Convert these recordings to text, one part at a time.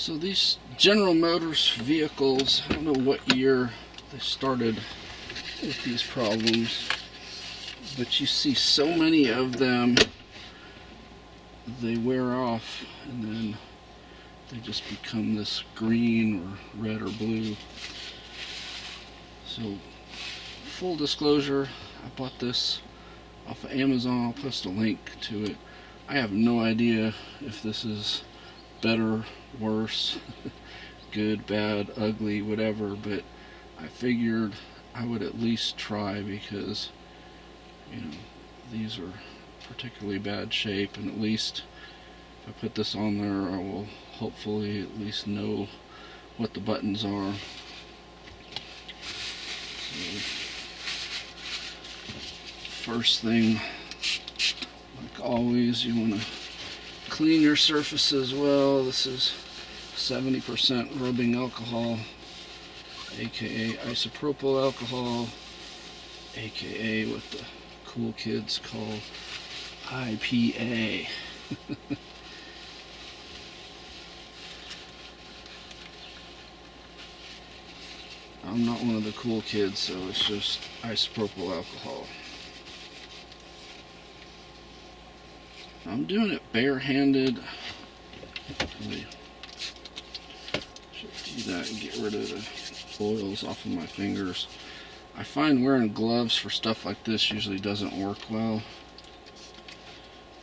So these General Motors vehicles, I don't know what year they started with these problems, but you see so many of them, they wear off and then they just become this green or red or blue. So full disclosure, I bought this off of Amazon. I'll post a link to it. I have no idea if this is better, worse, good, bad, ugly, whatever, but I figured I would at least try because, you know, these are particularly bad shape, and at least if I put this on there, I will hopefully at least know what the buttons are. So, first thing, like always, you want to clean your surfaces well. This is 70% rubbing alcohol, aka isopropyl alcohol, aka what the cool kids call IPA. I'm not one of the cool kids, so it's just isopropyl alcohol. I'm doing it barehanded. Really should do that and get rid of the oils off of my fingers. I find wearing gloves for stuff like this usually doesn't work well.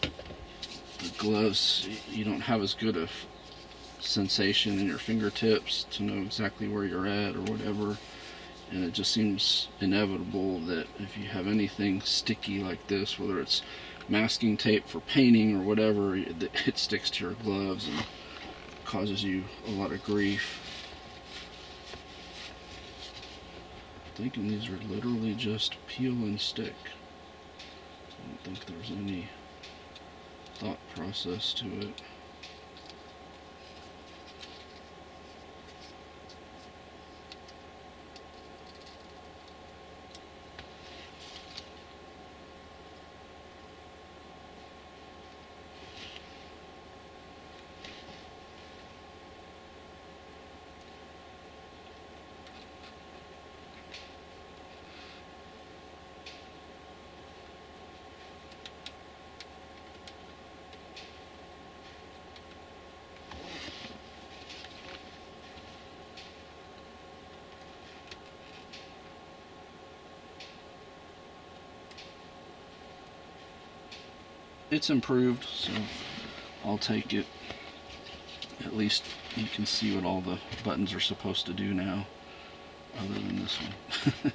The gloves, you don't have as good a sensation in your fingertips to know exactly where you're at or whatever, and it just seems inevitable that if you have anything sticky like this, whether it's masking tape for painting or whatever, it sticks to your gloves and causes you a lot of grief. I'm thinking these are literally just peel and stick. I don't think there's any thought process to it. It's improved, so I'll take it. At least you can see what all the buttons are supposed to do now, other than this one.